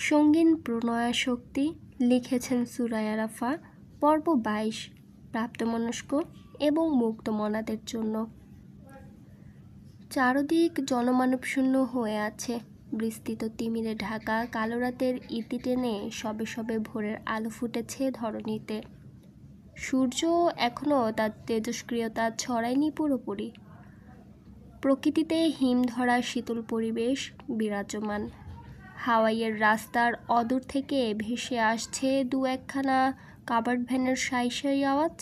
সঙ্গীন প্রণয়াশক্তি লিখেছেন সুরায়া রাফা। পর্ব 22, প্রাপ্তবয়স্ক এবং মুক্ত মনাদের জন্য। চারদিক জনমানবশূন্য হয়ে আছে। বিস্তৃত তিমিরে ঢাকা কালো রাতের ইতি টেনে সবে সবে ভোরের আলো ফুটেছে ধরণীতে। সূর্য এখনও তার তেজস্ক্রিয়তা ছড়ায়নি পুরোপুরি। প্রকৃতিতে হিমধরা শীতল পরিবেশ বিরাজমান। হাওয়াইয়ের রাস্তার অদূর থেকে ভেসে আসছে দু একখানা কাভার্ড ভ্যানের সাই সাই আওয়াজ।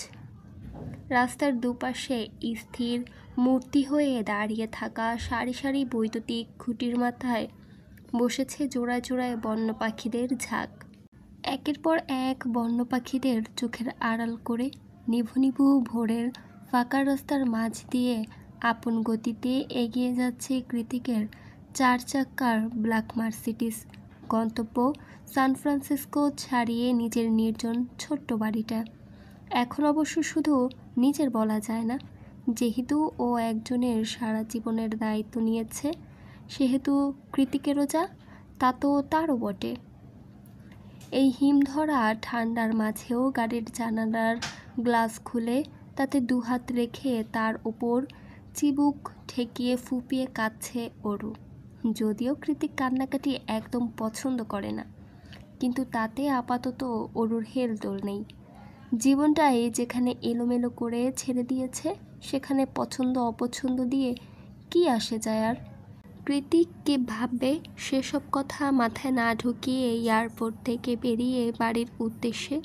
রাস্তার দুপাশে স্থির মূর্তি হয়ে দাঁড়িয়ে থাকা সারি সারি বৈদ্যুতিক খুঁটির মাথায় বসেছে জোড়ায় জোড়ায় বন্য পাখিদের ঝাঁক। একের পর এক বন্য পাখিদের চোখের আড়াল করে নিভু নিভু ভোরের ফাঁকা রাস্তার মাঝ দিয়ে আপন গতিতে এগিয়ে যাচ্ছে কৃতিকের 4 চাক্কার ব্ল্যাক মার্সিডিজ। গন্তব্য সান ফ্রান্সিসকো ছাড়িয়ে নিজের নির্জন ছোট্ট বাড়িটা। এখন অবশ্য শুধু নিজের বলা যায় না, যেহেতু ও একজনের সারা জীবনের দায়িত্ব নিয়েছে, সেহেতু কৃতিকেরও যা তা তো তারও বটে। এই হিমধরা ঠান্ডার মাঝেও গাড়ির জানালার গ্লাস খুলে তাতে দুহাত রেখে তার ওপর চিবুক ঠেকিয়ে ফুপিয়ে কাঁদছে অরু। যদিও কৃতিক কান্নাকাটি একদম পছন্দ করে না, কিন্তু তাতে আপাতত অরুর হেলদোল নেই। জীবনটাই যেখানে এলোমেলো করে ছেড়ে দিয়েছে, সেখানে পছন্দ অপছন্দ দিয়ে কি আসে যায় আর। কৃতিক কি ভাববে সেসব কথা মাথায় না ঢুকিয়ে এয়ারপোর্ট থেকে বেরিয়ে বাড়ির উদ্দেশ্যে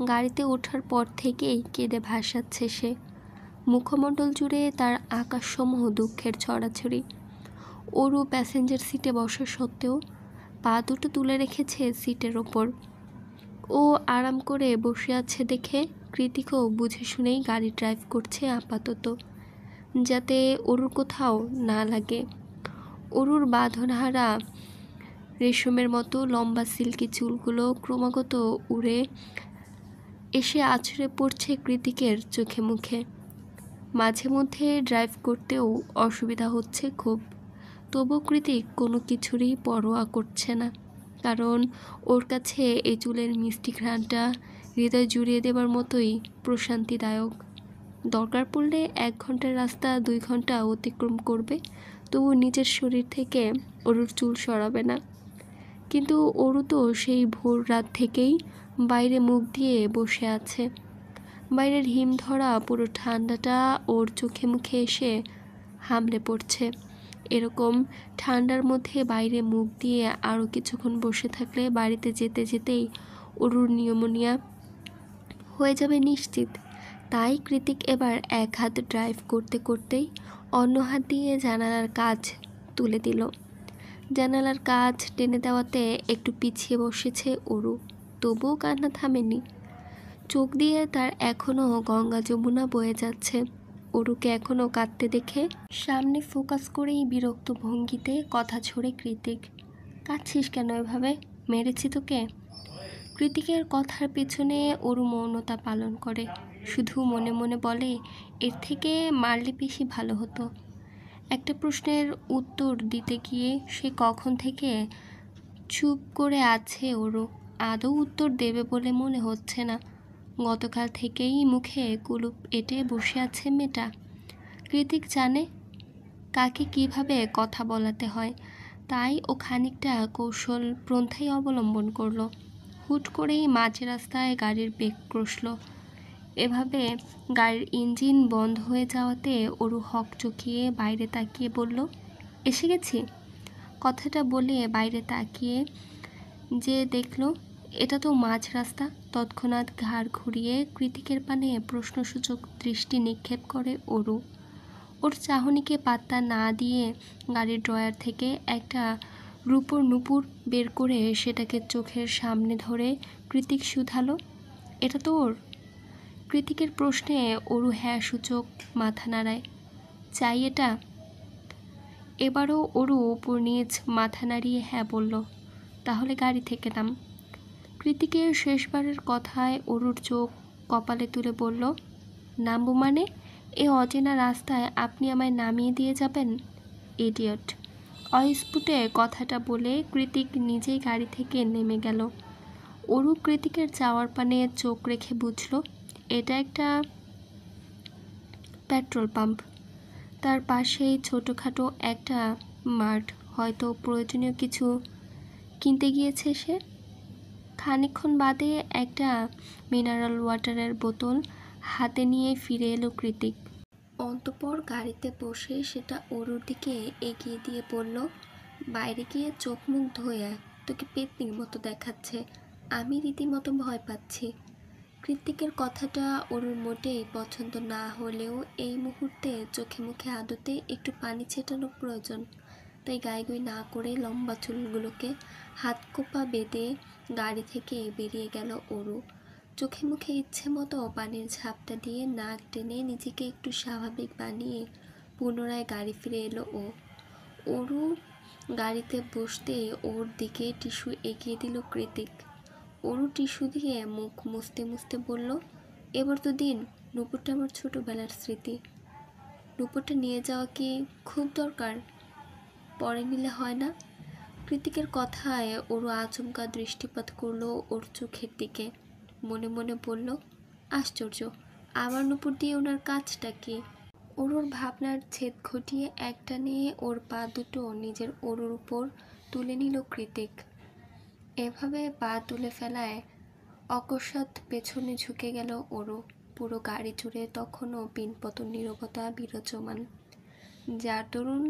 গাড়িতে ওঠার পর থেকেই কেঁদে ভাসাচ্ছে সে। মুখমণ্ডল জুড়ে তার আকাশসমূহ দুঃখের ছড়াছড়ি। অরু প্যাসেঞ্জার সিটে বসা সত্ত্বেও পা দুটো তুলে রেখেছে সিটের ওপর। ও আরাম করে বসে আছে দেখে কৃতিকও বুঝে শুনেই গাড়ি ড্রাইভ করছে আপাতত, যাতে অরুর কোথাও না লাগে। অরুর বাঁধনহারা রেশমের মতো লম্বা সিল্কি চুলগুলো ক্রমাগত উড়ে এসে আছড়ে পড়ছে কৃতিকের চোখে মুখে। মাঝে মধ্যে ড্রাইভ করতেও অসুবিধা হচ্ছে খুব, তবু কৃতিক কোনো কিছুরই পরোয়া করছে না, কারণ ওর কাছে এই চুলের মিষ্টি ঘ্রাণটা হৃদয় জুড়িয়ে দেবার মতোই প্রশান্তিদায়ক। দরকার পড়লে 1 ঘন্টার রাস্তা 2 ঘন্টা অতিক্রম করবে, তবু নিজের শরীর থেকে অরুর চুল সরাবে না। কিন্তু অরু তো সেই ভোর রাত থেকেই বাইরে মুখ দিয়ে বসে আছে। বাইরের হিমধরা পুরো ঠান্ডাটা ওর চোখে মুখে এসে হামলে পড়ছে। এরকম ঠান্ডার মধ্যে বাইরে মুখ দিয়ে আরও কিছুক্ষণ বসে থাকলে বাড়িতে যেতে যেতেই অরুর নিউমোনিয়া হয়ে যাবে নিশ্চিত। তাই কৃতিক এবার এক হাত ড্রাইভ করতে করতেই অন্য হাত দিয়ে জানালার কাজ তুলে দিল। জানালার কাজ টেনে দেওয়াতে একটু পিছিয়ে বসেছে অরু, তবুও কান্না থামেনি। চোখ দিয়ে তার এখনও গঙ্গা যমুনা বয়ে যাচ্ছে। অরুকে এখনও কাঁদতে দেখে সামনে ফোকাস করেই বিরক্ত ভঙ্গিতে কথা ছড়ে কৃতিক। কাঁদছিস কেন এভাবে? মেরেছি তোকে? কৃতিকের কথার পেছনে অরু মৌনতা পালন করে, শুধু মনে মনে বলে, এর থেকে মারলে বেশি ভালো হতো। একটা প্রশ্নের উত্তর দিতে গিয়ে সে কখন থেকে চুপ করে আছে অরু। আদৌ উত্তর দেবে বলে মনে হচ্ছে না। গতকাল থেকেই মুখে কুলুপ এঁটে বসে আছে মেয়েটা। কৃতিক জানে কাকে কিভাবে কথা বলাতে হয়, তাই ও খানিকটা কৌশল পন্থাই অবলম্বন করলো। হুট করেই মাঝ রাস্তায় গাড়ির বেগ কষল। এভাবে গাড়ির ইঞ্জিন বন্ধ হয়ে যাওয়াতে অরু হক চকিয়ে বাইরে তাকিয়ে বলল, এসে গেছি। কথাটা বলে বাইরে তাকিয়ে যে দেখল এটা তো মাঝ রাস্তা। তৎক্ষণাৎ ঘাড় ঘুরিয়ে কৃতিকের পানে প্রশ্নসূচক দৃষ্টি নিক্ষেপ করে অরু। ওর চাহনিকে পাত্তা না দিয়ে গাড়ির ড্রয়ার থেকে একটা রূপোর নুপুর বের করে সেটাকে চোখের সামনে ধরে কৃতিক শুধালো, এটা তো ওর? কৃতিকের প্রশ্নে অরু হ্যাঁ সূচক মাথা নাড়ায়। চাই এটা? এবারও অরু উপর নিচ মাথা নাড়িয়ে হ্যাঁ বলল। তাহলে গাড়ি থেকে নাম। কৃতিকের শেষবারের কথায় অরুর চোখ কপালে তুলে বলল, নামবো মানে? এ অচেনা রাস্তায় আপনি আমায় নামিয়ে দিয়ে যাবেন? ইডিয়ট। অস্ফুটে কথাটা বলে কৃতিক নিজেই গাড়ি থেকে নেমে গেল। অরু কৃতিকের যাওয়ার পানে চোখ রেখে বুঝল এটা একটা পেট্রোল পাম্প। তার পাশেই ছোটোখাটো একটা মাঠ, হয়তো প্রয়োজনীয় কিছু কিনতে গিয়েছে সে। খানিকক্ষণ বাদে একটা মিনারেল ওয়াটারের বোতল হাতে নিয়ে ফিরে এলো কৃতিক। অন্তঃপর গাড়িতে বসে সেটা অরুর দিকে এগিয়ে দিয়ে বলল, বাইরে গিয়ে চোখ মুখ ধোয় আয়, তোকে পেতনির মতো দেখাচ্ছে। আমি রীতিমতো ভয় পাচ্ছি। কৃতিকের কথাটা অরুর মোটেই পছন্দ না হলেও এই মুহূর্তে চোখে মুখে আদতে একটু পানি ছেটানো প্রয়োজন। তাই গাইগুই না করে লম্বা চুলগুলোকে হাত কোপা বেঁধে গাড়ি থেকে বেরিয়ে গেল অরু। চোখে মুখে ইচ্ছে মতো পানির ঝাপটা দিয়ে নাক টেনে নিজেকে একটু স্বাভাবিক বানিয়ে পুনরায় গাড়ি ফিরে এলো ও। অরু গাড়িতে বসতে ওর দিকে টিস্যু এগিয়ে দিল কৃতিক। অরু টিস্যু দিয়ে মুখ মুছতে মুছতে বলল, এবার তো দিন, নুপুরটা আমার ছোটোবেলার স্মৃতি। নুপুরটা নিয়ে যাওয়া কি খুব দরকার? পরে নিলে হয় না? কৃতিকের কথায় অরু আচমকা দৃষ্টিপাত করলো ওর চোখের দিকে। মনে মনে বলল, আশ্চর্য, আবার নুপুর দিয়ে ওনার কাজটা কি? অরুর ভাবনার ছেদ ঘটিয়ে একটা নিয়ে ওর পা দুটো নিজের অরুর উপর তুলে নিল কৃতিক। এভাবে পা তুলে ফেলায় অকস্মাৎ পেছনে ঝুঁকে গেল অরু। পুরো গাড়ি জুড়ে তখনও পিনপতন নীরবতা বিরাজমান, যার দরুন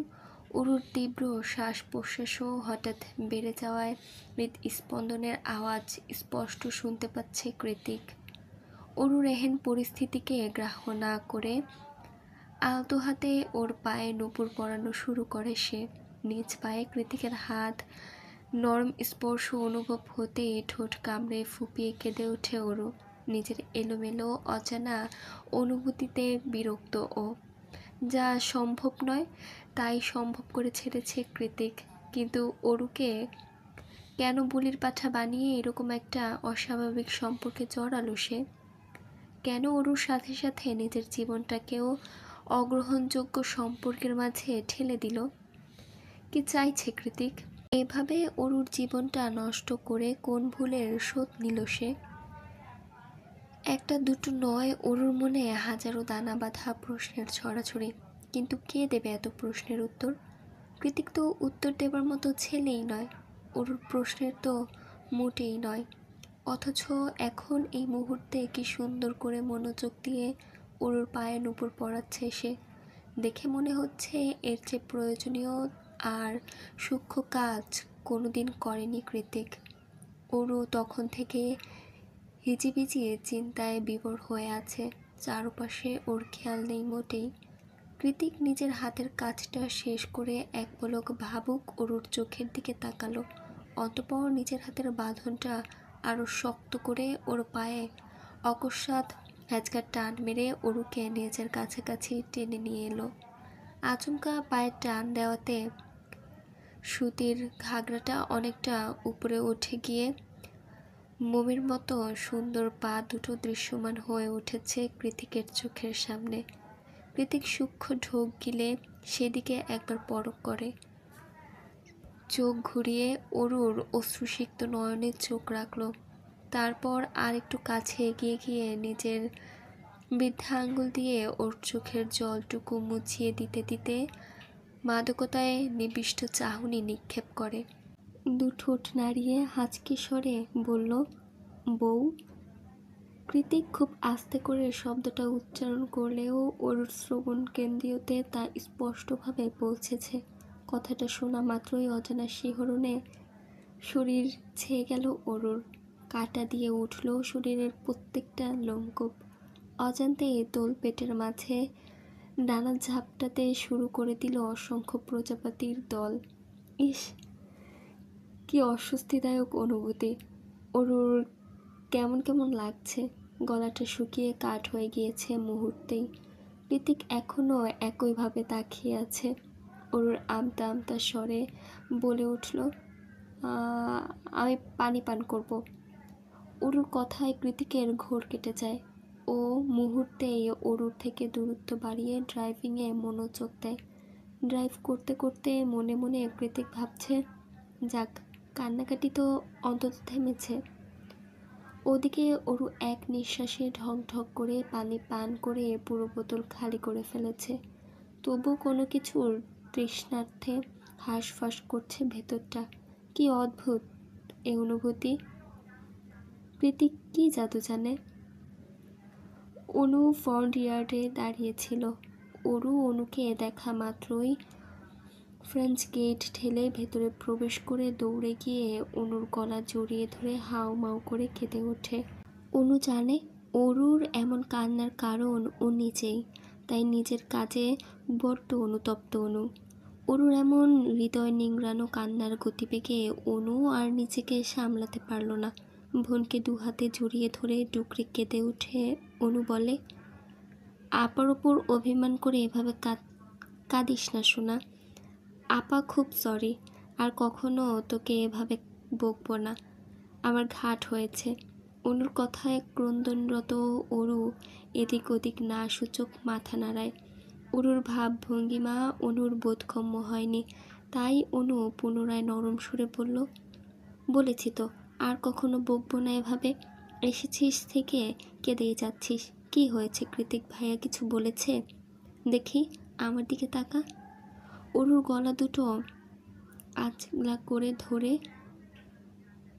অরুর তীব্র শ্বাস প্রশ্বাসও হঠাৎ বেড়ে যাওয়ায় হৃদস্পন্দনের আওয়াজ স্পষ্ট শুনতে পাচ্ছে কৃতিক। অরুর এহেন পরিস্থিতিকে গ্রাহ্য না করে আলতো হাতে ওর পায়ে নুপুর পরানো শুরু করে সে। নিজ পায়ে কৃতিকের হাত নরম স্পর্শ অনুভব হতেই ঠোঁট কামড়ে ফুপিয়ে কেঁদে ওঠে অরু। নিজের এলোমেলো অজানা অনুভূতিতে বিরক্ত ও। যা সম্ভব নয় তাই সম্ভব করে ছেড়েছে কৃতিক, কিন্তু অরুকে কেন বলির পাঠা বানিয়ে এরকম একটা অস্বাভাবিক সম্পর্কে জড়ালো সে? কেন অরুর সাথে সাথে নিজের জীবনটাকেও অগ্রহণযোগ্য সম্পর্কের মাঝে ঠেলে দিল? কি চাইছে কৃতিক? এভাবে অরুর জীবনটা নষ্ট করে কোন ভুলের শোধ নিল সে? একটা দুটো নয়, অরুর মনে হাজারো দানা বাঁধা প্রশ্নের ছড়াছড়ি। কিন্তু কে দেবে এত প্রশ্নের উত্তর? কৃতিক তো উত্তর দেবার মতো ছেলেই নয়, অরুর প্রশ্নের তো মোটেই নয়। অথচ এখন এই মুহূর্তে কি সুন্দর করে মনোযোগ দিয়ে অরুর পায়ে নুপুর পরাচ্ছে সে। দেখে মনে হচ্ছে এর চেয়ে প্রয়োজনীয় আর সূক্ষ্ম কাজ কোনোদিন করেনি কৃতিক। অরু তখন থেকে হিজিবিজিয়ে চিন্তায় বিভোর হয়ে আছে। চারপাশে ওর খেয়াল নেই মোটেই। কৃতিক নিজের হাতের কাজটা শেষ করে এক পলক ভাবুক অরুর চোখের দিকে তাকালো। অতঃপর নিজের হাতের বাঁধনটা আরও শক্ত করে ওর পায়ে অকস্মাৎ হ্যাচকা টান মেরে অরুকে নিজের কাছাকাছি টেনে নিয়ে এলো। আচমকা পায়ের টান দেওয়াতে সুতির ঘাগরাটা অনেকটা উপরে উঠে গিয়ে মোমের মতো সুন্দর পা দুটো দৃশ্যমান হয়ে উঠেছে কৃতিকের চোখের সামনে। কৃতিক সূক্ষ্ম ঢোক গিলে সেদিকে একবার পরখ করে, চোখ ঘুরিয়ে অরুর অশ্রুসিক্ত নয়নে চোখ রাখল। তারপর আর একটু কাছে এগিয়ে গিয়ে নিজের বৃদ্ধা আঙ্গুল দিয়ে ওর চোখের জলটুকু মুছিয়ে দিতে দিতে মাদকতায় নিবিষ্ট চাহনি নিক্ষেপ করে। দু ঠোঁট নাড়িয়ে হাঁচকি স্বরে বলল, বউ। কৃতিক খুব আস্তে করে শব্দটা উচ্চারণ করলেও অরুর শ্রবণ কেন্দ্রিয়তে তা স্পষ্টভাবে পৌঁছেছে। কথাটা শোনা মাত্রই অজানা শিহরণে শরীর ছেয়ে গেল অরুর। কাঁটা দিয়ে উঠল শরীরের প্রত্যেকটা লোমকূপ। অজান্তেই দোল পেটের মাঝে ডানা ঝাপটাতে শুরু করে দিল অসংখ্য প্রজাপতির দল। ইস, কি অস্বস্তিদায়ক অনুভূতি! অরুর কেমন কেমন লাগছে। গলাটা শুকিয়ে কাঠ হয়ে গিয়েছে মুহূর্তেই। কৃতিক এখনও একইভাবে তাকিয়ে আছে। অরুর আমতা আমতা স্বরে বলে উঠল, আমি পানি পান করব। অরুর কথায় কৃতিকের ঘোর কেটে যায়। ও মুহূর্তেই অরুর থেকে দূরত্ব বাড়িয়ে ড্রাইভিংয়ে মনোযোগ দেয়। ড্রাইভ করতে করতে মনে মনে কৃতিক ভাবছে, যাক, কান্নাকাটি তো অন্তত থেমেছে। ওদিকে অরু এক নিঃশ্বাসে ঢক ঢক করে পানি পান করে পুরো বোতল খালি করে ফেলেছে। তবু কোনো কিছুর তৃষ্ণার্থে হাঁসফাঁস করছে ভেতরটা। কি অদ্ভুত এ অনুভূতি! কৃতিক কি জাদু জানে? অনু ফ্রন্ট ইয়ার্ডে দাঁড়িয়েছিল। অরু অনুকে দেখা মাত্রই ফ্রেঞ্চ গেট ঠেলে ভেতরে প্রবেশ করে দৌড়ে গিয়ে অনুর গলা জড়িয়ে ধরে হাউ মাউ করে কেঁদে ওঠে। অনু জানে অরুর এমন কান্নার কারণ ও নিজেই, তাই নিজের কাজে বড্ড অনুতপ্ত অনু। অরুর এমন হৃদয় নিংড়ানো কান্নার গতিবেগে অনু আর নিজেকে সামলাতে পারল না। বোনকে দু হাতে জড়িয়ে ধরে ডুকরে কেঁদে উঠে অনু বলে, আপার ওপর অভিমান করে এভাবে কাঁদিস না সোনা। আপা খুব সরি, আর কখনো তোকে এভাবে বকবো না। আমার ঘাট হয়েছে। অনুর কথায় ক্রন্দনরত অরু এদিক ওদিক না সূচক মাথা নাড়ায়। অরুর ভাব ভঙ্গিমা অনুর বোধগম্য হয়নি, তাই অনু পুনরায় নরম সুরে বলল, বলেছি তো আর কখনো বকবো না এভাবে। এসেছিস থেকে কেঁদেই যাচ্ছিস। কি হয়েছে? কৃতিক ভাইয়া কিছু বলেছে? দেখি আমার দিকে তাকা। অরুর গলা দুটো আগলা করে ধরে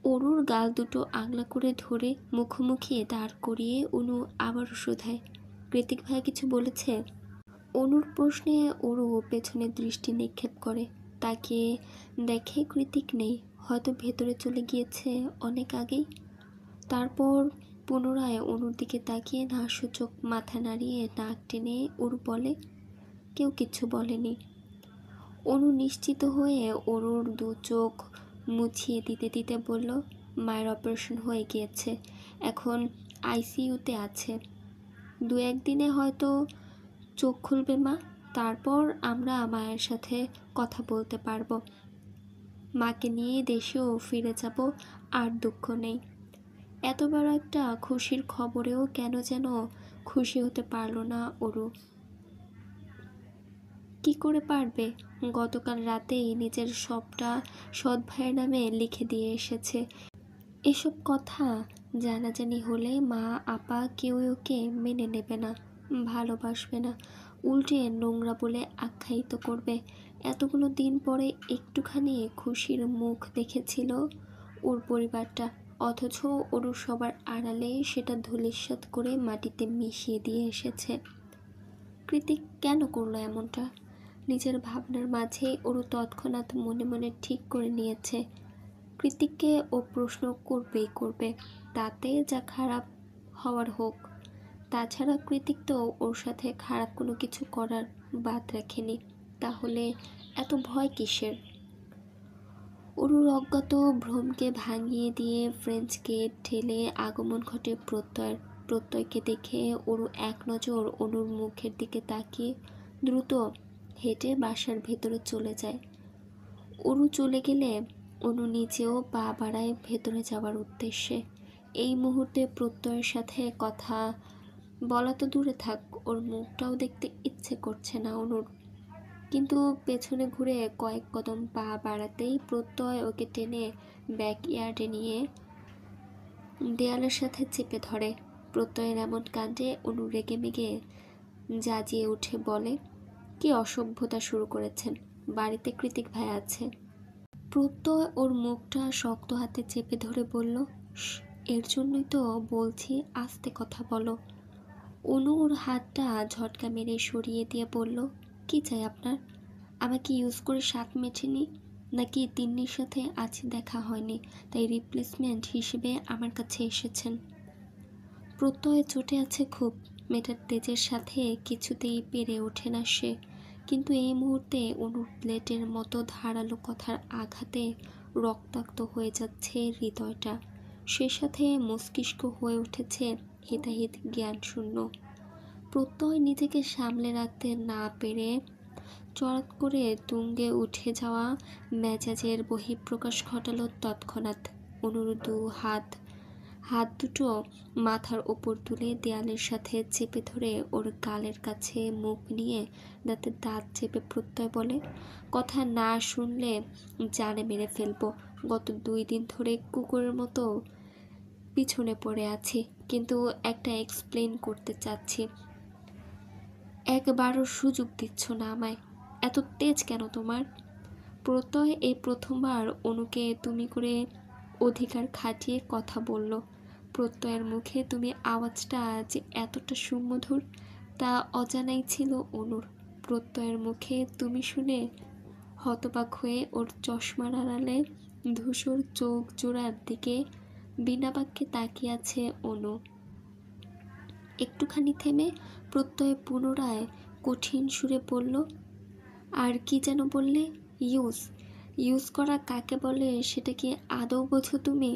অরুর গাল দুটো আগলা করে ধরে মুখোমুখি দাঁড় করিয়ে অনু আবারও শোধায়, কৃতিক ভাইয়া কিছু বলেছে? অনুর প্রশ্নে অরু পেছনে দৃষ্টি নিক্ষেপ করে। তাকে দেখে কৃতিক নেই, হয়তো ভেতরে চলে গিয়েছে অনেক আগেই। তারপর পুনরায় অনুর দিকে তাকিয়ে না সূচক মাথা নাড়িয়ে নাক টেনে অরু বলে, কেউ কিচ্ছু বলেনি। অনু নিশ্চিত হয়ে অরুর দু চোখ মুছিয়ে দিতে দিতে বলল, মায়ের অপারেশন হয়ে গিয়েছে, এখন আইসিইউতে আছে। 2-1 দিনে হয়তো চোখ খুলবে মা। তারপর আমরা মায়ের সাথে কথা বলতে পারবো। মাকে নিয়ে দেশেও ফিরে যাব, আর দুঃখ নেই। এত বড় একটা খুশির খবরেও কেন যেন খুশি হতে পারল না অরু। কি করে পারবে? গতকাল রাতেই নিজের সবটা সৎ ভাইয়ের নামে লিখে দিয়ে এসেছে। এসব কথা জানাজানি হলে মা আপা কেউ ওকে মেনে নেবে না, ভালোবাসবে না, উল্টে নোংরা বলে আখ্যায়িত করবে। এতগুলো দিন পরে একটুখানি খুশির মুখ দেখেছিল ওর পরিবারটা, অথচ ওর সবার আড়ালে সেটা ধূলিসাৎ করে মাটিতে মিশিয়ে দিয়ে এসেছে। কৃতিক কেন করলো এমনটা? নিজের ভাবনার মাঝে ওর তৎক্ষণাৎ মনে মনে ঠিক করে নিয়েছে, কৃতিককে ও প্রশ্ন করবেই করবে, তাতে যা খারাপ হওয়ার হোক। তাছাড়া কৃতিক তো ওর সাথে খারাপ কোনো কিছু করার বাদ রাখেনি, তাহলে এত ভয় কিসের? অরুর অজ্ঞাত ভ্রমকে ভাঙিয়ে দিয়ে ফ্রেঞ্চ গেট ঠেলে আগমন ঘটে প্রত্যয়কে দেখে অরু এক নজর অনুর মুখের দিকে তাকিয়ে দ্রুত হেঁটে বাসার ভেতরে চলে যায়। অরু চলে গেলে অনু নিজেও পা বাড়ায় ভেতরে যাওয়ার উদ্দেশ্যে। এই মুহূর্তে প্রত্যয়ের সাথে কথা বলা তো দূরে থাক, ওর মুখটাও দেখতে ইচ্ছে করছে না অনুর। কিন্তু পেছনে ঘুরে কয়েক কদম পা বাড়াতেই প্রত্যয় ওকে টেনে ব্যাকইয়ার্ডে নিয়ে দেয়ালের সাথে চেপে ধরে। প্রত্যয়ের এমন কাণ্ডে অনু রেগে মেগে জাজিয়ে উঠে বলে, কি অসভ্যতা শুরু করেছেন? বাড়িতে কৃতিক ভাই আছে। প্রত্যয় ওর মুখটা শক্ত হাতে চেপে ধরে বলল, এর জন্যই তো বলছি আস্তে কথা বলো। অনু ওর হাতটা ঝটকা মেরে সরিয়ে দিয়ে বলল, কি চাই আপনার? আমাকে ইউজ করে শাক মেটেনি, নাকি তিন্নির সাথে আজ দেখা হয়নি তাই রিপ্লেসমেন্ট হিসেবে আমার কাছে এসেছেন? প্রত্যয় চটে আছে খুব, মেয়েটার তেজের সাথে কিছুতেই পেরে ওঠে না সে। কিন্তু এই মুহূর্তে অনুর প্লেটের মতো ধারালো কথার আঘাতে রক্তাক্ত হয়ে যাচ্ছে হৃদয়টা। সে সাথে মস্তিষ্ক হয়ে উঠেছে হিতাহিত জ্ঞানশূন্য। প্রত্যয় নিজেকে সামলে রাখতে না পেরে চড়াত করে তুঙ্গে উঠে যাওয়া মেজাজের বহিঃপ্রকাশ ঘটালো তৎক্ষণাৎ। অনুর দু হাত হাত দুটো মাথার ওপর তুলে দেয়ালের সাথে চেপে ধরে ওর গালের কাছে মুখ নিয়ে দাঁতে দাঁত চেপে প্রত্যয় বলে, কথা না শুনলে জানে মেরে ফেলবো। গত 2 দিন ধরে কুকুরের মতো পিছনে পড়ে আছি, কিন্তু একটা এক্সপ্লেন করতে চাচ্ছি। একবারও সুযোগ দিচ্ছ না আমায়। এত তেজ কেন তোমার? প্রত্যয় এই প্রথমবার অনুকে তুমি করে অধিকার খাটিয়ে কথা বলল। প্রত্যয়ের মুখে তুমি আওয়াজটা যে এতটা সুমধুর তা অজানাই ছিল অনুর। প্রত্যয়ের মুখে তুমি শুনে হতবাক হয়ে ওর চশমার আড়ালে ধূসর চোখ জোড়ার দিকে বিনা বাক্যে তাকিয়ে আছে অনু। একটুখানি থেমে প্রত্যয় পুনরায় কঠিন সুরে বলল, আর কি যেন বললে? ইউজ করা কাকে বলে সেটা কি আদৌ বোঝো তুমি?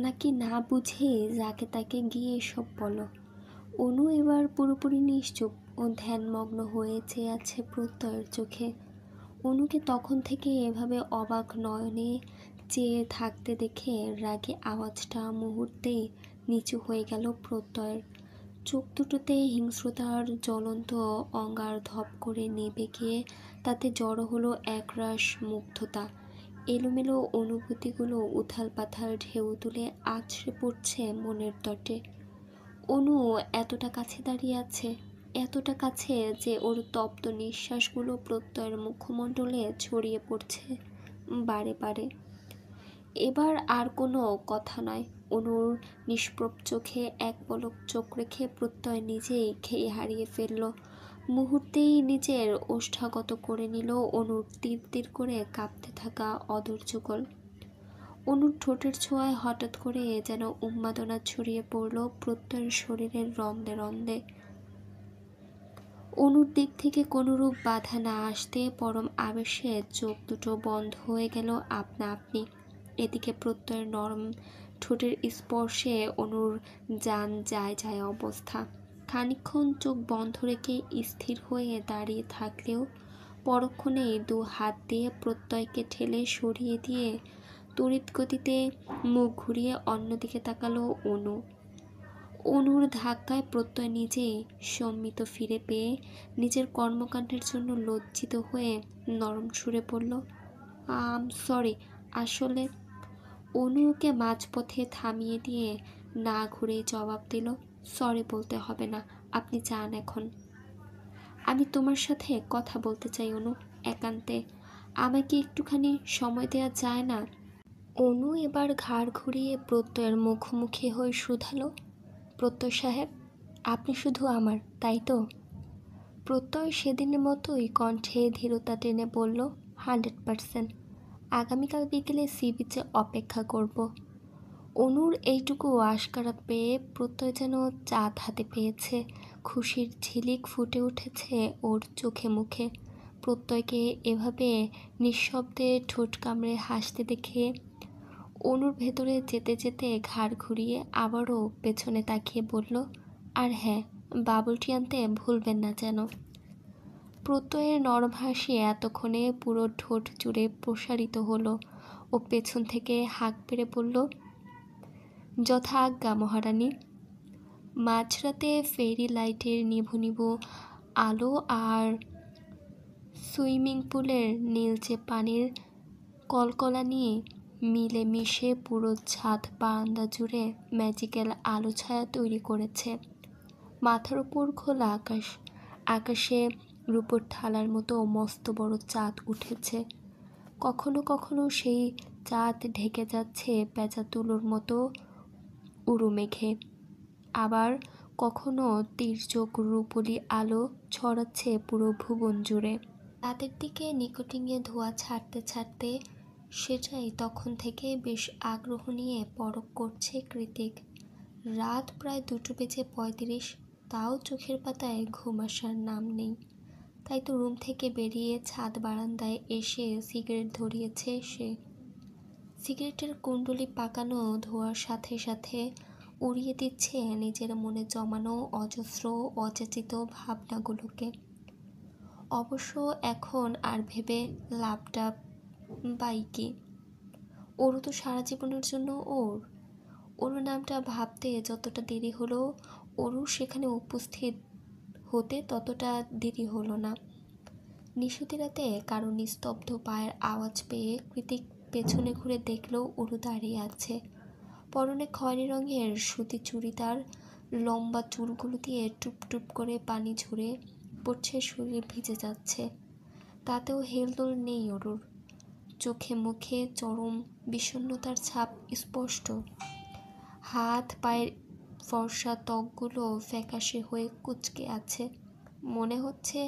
নাকি না বুঝে যাকে তাকে গিয়ে সব বলো? অনু এবার পুরোপুরি নিশ্চুপ ও ধ্যানমগ্ন হয়ে চেয়ে আছে প্রত্যয়ের চোখে। অনুকে তখন থেকে এভাবে অবাক নয়নে চেয়ে থাকতে দেখে রাগে আওয়াজটা মুহূর্তেই নিচু হয়ে গেল প্রত্যয়ের। চোখ দুটোতে হিংস্রতার জ্বলন্ত অঙ্গার ধপ করে নেবে গিয়ে তাতে জড়ো হলো একরাশ মুগ্ধতা। এলোমেলো অনুভূতিগুলো উথাল পাথাল ঢেউ তুলে আছড়ে পড়ছে মনের তটে। অনু এতটা কাছে দাঁড়িয়ে আছে, এতটা কাছে যে ওর তপ্ত নিঃশ্বাসগুলো প্রত্যয়ের মুখমণ্ডলে ছড়িয়ে পড়ছে বারে বারে। এবার আর কোনো কথা নয়। অনুর নিষ্প্রভ চোখে এক পলক চোখ রেখে প্রত্যয় নিজেই খেয়ে হারিয়ে ফেলল। মুহূর্তেই নিজের ওষ্ঠাগত করে নিল অনুর তীর তীর করে কাঁপতে থাকা অধর যুগল। অনুর ঠোঁটের ছোঁয়ায় হঠাৎ করে যেন উন্মাদনা ছড়িয়ে পড়ল প্রত্যয়ের শরীরের রন্দে রন্দে। অনুর দিক থেকে কোনোরূপ বাধা না আসতে পরম আবেশে চোখ দুটো বন্ধ হয়ে গেল আপনা আপনি। এদিকে প্রত্যয়ের নরম ঠোঁটের স্পর্শে অনুর জান যায় যায় অবস্থা। খানিকক্ষণ চোখ বন্ধ রেখে স্থির হয়ে দাঁড়িয়ে থাকলেও পরক্ষণেই 2 হাত দিয়ে প্রত্যয়কে ঠেলে সরিয়ে দিয়ে তড়িৎ গতিতে মুখ ঘুরিয়ে অন্যদিকে তাকালো অনু। অনুর ধাক্কায় প্রত্যয় নিজেই সম্মিত ফিরে পেয়ে নিজের কর্মকাণ্ডের জন্য লজ্জিত হয়ে নরম সুরে বলল, সরি, আসলে। অনুকে মাঝপথে থামিয়ে দিয়ে না ঘুরেই জবাব দিল, সরি বলতে হবে না, আপনি যান এখন। আমি তোমার সাথে কথা বলতে চাই অনু, একান্তে। আমাকে একটুখানি সময় দেওয়া যায় না? অনু এবার ঘাড় ঘুরিয়ে প্রত্যয়ের মুখোমুখি হয়ে শুধালো, প্রত্যয় সাহেব, আপনি শুধু আমার, তাই তো? প্রত্যয় সেদিনের মতোই কণ্ঠে ধীরতা টেনে বলল, 100%। আগামীকাল বিকেলে সি বিচে অপেক্ষা করব। অনুর এইটুকু আশকারা পেয়ে প্রত্যয় যেন চাঁদ হাতে পেয়েছে। খুশির ঝিলিক ফুটে উঠেছে ওর চোখে মুখে। প্রত্যয়কে এভাবে নিঃশব্দে ঠোঁট কামড়ে হাসতে দেখে অনুর ভেতরে যেতে যেতে ঘাড় ঘুরিয়ে আবারও পেছনে তাকিয়ে বলল, আর হ্যাঁ, বাবুলটি আনতে ভুলবেন না যেন। প্রত্যয়ের নরম হাসি এতক্ষণে পুরো ঠোঁট জুড়ে প্রসারিত হলো। ও পেছন থেকে হাঁক পেড়ে বলল, যথা আজ্ঞা মহারানী। মাঝরাতে ফেরি লাইটের নিভু নিভু আলো আর সুইমিং পুলের নীলচে পানির কলকলানি মিলে মিশে পুরো ছাদ বারান্দা জুড়ে ম্যাজিক্যাল আলো ছায়া তৈরি করেছে। মাথার উপর খোলা আকাশ, আকাশে রূপোর থালার মতো মস্ত বড় চাঁদ উঠেছে। কখনো কখনো সেই চাঁদ ঢেকে যাচ্ছে পেঁচা তুলোর মতো উড়ু মেঘে, আবার কখনো তির্যক রূপলি আলো ছড়াচ্ছে পুরো ভুবন জুড়ে। তাদের দিকে নিকটিংয়ে ধোঁয়া ছাড়তে ছাড়তে সেটাই তখন থেকে বেশ আগ্রহ নিয়ে পরখ করছে কৃতিক। রাত প্রায় 2:35, তাও চোখের পাতায় ঘুম আসার নাম নেই। তাই তো রুম থেকে বেরিয়ে ছাদ বারান্দায় এসে সিগারেট ধরিয়েছে সে। সিগারেটের কুণ্ডলি পাকানো ধোঁয়ার সাথে সাথে উড়িয়ে দিচ্ছে নিজের মনে জমানো অজস্র অযাচিত ভাবনাগুলোকে। অবশ্য এখন আর ভেবে লাভটা বাই কি? ওরও তো সারা জীবনের জন্য ওর নামটা ভাবতে যতটা দেরি হলো, ওরও সেখানে উপস্থিত হতে ততটা দেরি হলো না। নিশুতি রাতে কারো নিস্তব্ধ পায়ের আওয়াজ পেয়ে কৃতিক পেছনে ঘুরে দেখলো ওরু দাঁড়িয়ে আছে। পরনে খয়েরি রঙের সুতি চুড়িদার, লম্বা চুলগুলো দিয়ে টুপ টুপ করে পানি ঝরে পড়ছে, শরীর ভিজে যাচ্ছে। তাতেও হেলদোল নেই ওরুর। চোখে মুখে চরম বিষণ্ণতার ছাপ স্পষ্ট। হাত পায়ের ফর্সা ত্বকগুলো ফ্যাকাশে হয়ে কুঁচকে আছে, মনে হচ্ছে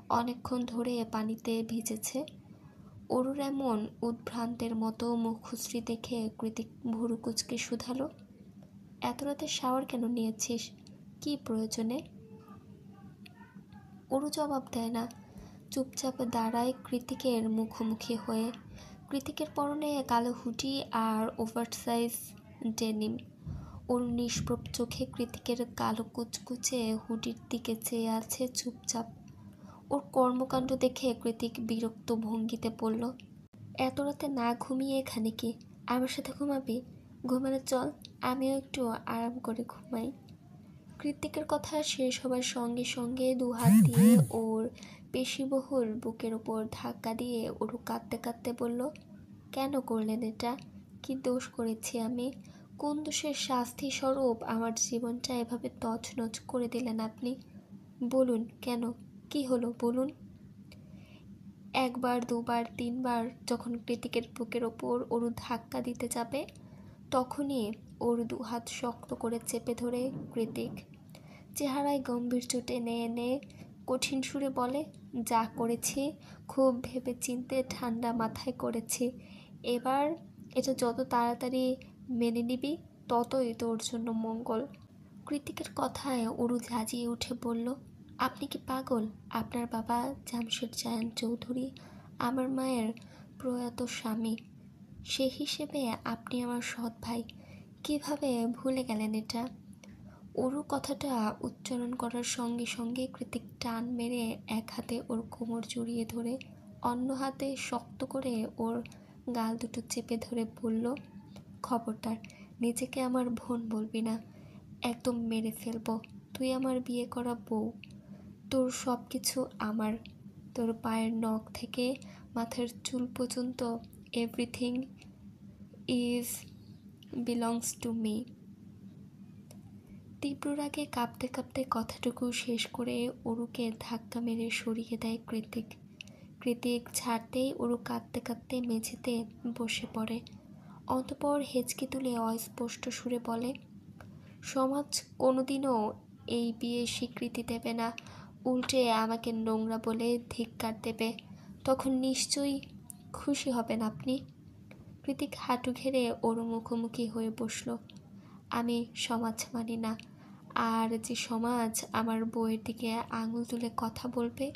অনেকক্ষণ ধরে পানিতে ভিজেছে। অরুর এমন উদ্ভ্রান্তের মতো মুখশ্রী দেখে কৃতিক ভুরু কুঁচকে শুধালো, এত রাতে শাওয়ার কেন নিয়েছিস, কি প্রয়োজনে? অরু জবাব দেয় না, চুপচাপ দাঁড়ায় কৃতিকের মুখোমুখি হয়ে। কৃতিকের পরনে কালো হুডি আর ওভারসাইজ ডেনিম। ওর নিষ্প্রভ চোখে কৃতিকের কালো কুচকুচে হুডির দিকে চেয়ে আছে চুপচাপ। ওর কর্মকাণ্ড দেখে কৃতিক বিরক্ত ভঙ্গিতে বলল, এত রাতে না ঘুমিয়ে এখানে কি? আমার সাথে ঘুমাবি? ঘুমালে চল, আমিও একটু আরাম করে ঘুমাই। কৃতিকের কথা শেষ হবার সঙ্গে সঙ্গে দুহাত দিয়ে ওর পেশিবহুল বুকের ওপর ধাক্কা দিয়ে ওরও কাঁদতে কাঁদতে বলল, কেন করলেন এটা? কি দোষ করেছি আমি? কোন দোষের শাস্তি স্বরূপ আমার জীবনটা এভাবে তছনছ করে দিলেন আপনি? বলুন কেন, কি হলো বলুন। একবার দুবার তিনবার যখন কৃতিকের বুকের ওপর ওরু ধাক্কা দিতে যাবে, তখনই ওর দুহাত শক্ত করে চেপে ধরে কৃতিক চেহারায় গম্ভীর্য টেনে এনে কঠিন সুরে বলে, যা করেছি খুব ভেবে চিনতে ঠান্ডা মাথায় করেছি। এবার এটা যত তাড়াতাড়ি মেনে নিবি ততই তোর জন্য মঙ্গল। কৃতিকের কথায় অরু ঝাঁঝিয়ে উঠে বলল, আপনি কি পাগল? আপনার বাবা জামশেদ জায়ান চৌধুরী আমার মায়ের প্রয়াত স্বামী, সে হিসেবে আপনি আমার সৎ ভাই। কিভাবে ভুলে গেলেন এটা? অরু কথাটা উচ্চারণ করার সঙ্গে সঙ্গে কৃতিক টান মেরে এক হাতে ওর কোমর জড়িয়ে ধরে অন্য হাতে শক্ত করে ওর গাল দুটো চেপে ধরে বলল, খবরদার নিজেকে আমার বোন বলবি না, একদম মেরে ফেলবো। তুই আমার বিয়ে করা বউ, তোর সব কিছু আমার। তোর পায়ের নখ থেকে মাথার চুল পর্যন্ত everything is belongs to me. তীব্র রাগে কাঁপতে কাঁপতে কথাটুকু শেষ করে অরুকে ধাক্কা মেরে সরিয়ে দেয় কৃতিক। কৃতিক ছাড়তেই অরু কাঁদতে কাঁদতে মেঝেতে বসে পড়ে। অতঃপর হেঁচকি তুলে অস্পষ্ট সুরে বলে, সমাজ কোনোদিনও এই বিয়ে স্বীকৃতি দেবে না, উল্টে আমাকে নোংরা বলে ধিক্কার দেবে। তখন নিশ্চয়ই খুশি হবেন আপনি। কৃতিক হাঁটু ঘেরে ওর মুখোমুখি হয়ে বসল। আমি সমাজ মানি না, আর যে সমাজ আমার বউয়ের দিকে আঙুল তুলে কথা বলবে,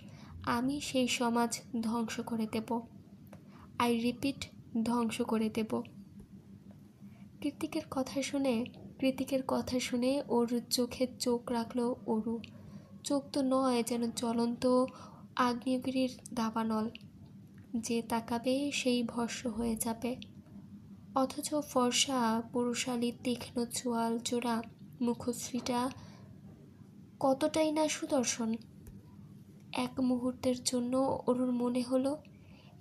আমি সেই সমাজ ধ্বংস করে দেব। আই রিপিট, ধ্বংস করে দেব। কৃতিকের কথা শুনে ওর চোখে চোখ রাখলো অরু। চোখ তো নয়, যেন জ্বলন্ত আগ্নেয়গিরির দাবানল, যে তাকাবে সেই ভস্ম হয়ে যাবে। অথচ ফর্সা পুরুষালী তীক্ষ্ণ চোয়াল জোড়া মুখশ্রীটা কতটাই না সুদর্শন। এক মুহূর্তের জন্য অরুর মনে হলো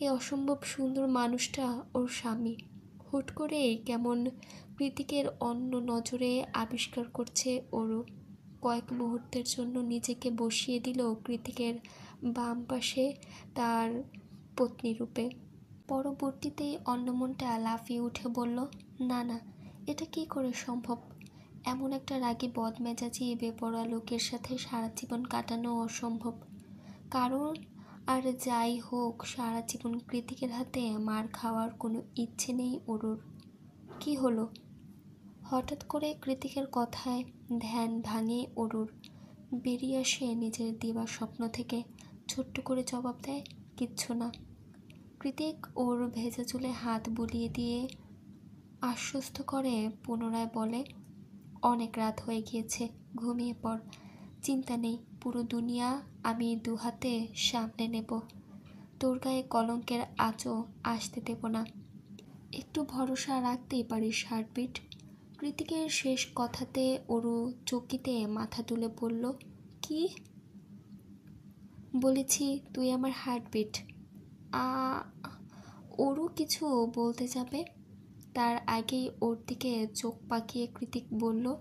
এই অসম্ভব সুন্দর মানুষটা ওর স্বামী। হুট করেই কেমন কৃতিকের অন্য নজরে আবিষ্কার করছে অরু। কয়েক মুহূর্তের জন্য নিজেকে বসিয়ে দিল কৃতিকের বাম পাশে তার পত্নী রূপে। পরবর্তীতেই অন্যমনটা লাফিয়ে উঠে বলল, না না, এটা কি করে সম্ভব? এমন একটা রাগী বদমেজাজি বেপরোয়া লোকের সাথে সারা জীবন কাটানো অসম্ভব। কারণ আর যাই হোক, সারা জীবন কৃতিকের হাতে মার খাওয়ার কোনো ইচ্ছে নেই অরুর। কি হলো? হঠাৎ করে কৃতিকের কথায় ধ্যান ভাঙে অরুর। বেরিয়ে আসে নিজের দিবা স্বপ্ন থেকে, ছোট্ট করে জবাব দেয়, কিচ্ছু না। কৃতিক ওর ভেজা চুলে হাত বুলিয়ে দিয়ে আশ্বস্ত করে পুনরায় বলে, অনেক রাত হয়ে গিয়েছে, ঘুমিয়ে পড়। চিন্তা নেই, পুরো দুনিয়া আমি দুহাতে সামলে নেব। তোর গায়ে কলঙ্কের আঁচও আসতে দেব না। একটু ভরসা রাখতেই পারিস হার্টবিট। কৃতিকের শেষ কথাতে অরু চকিতে মাথা তুলে বলল, কি? বলেছি তুই আমার হার্টবিট। আ অরু কিছু বলতে যাবে, তার আগেই ওর দিকে চোখ পাকিয়ে কৃতিক বলল,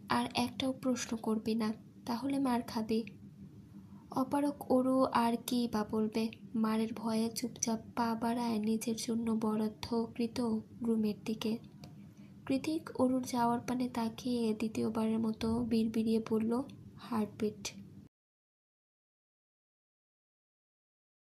আর একটাও প্রশ্ন করবি না, তাহলে মার খাবি। অপারক অরু আর কি বা বলবে, মারের ভয়ে চুপচাপ পা বাড়ায় নিজের জন্য বরাদ্দকৃত রুমের দিকে। কৃতিক অরুর যাওয়ার পানে তাকিয়ে দ্বিতীয়বারের মতো বিড়বিড়িয়ে বলল, হার্টবিট।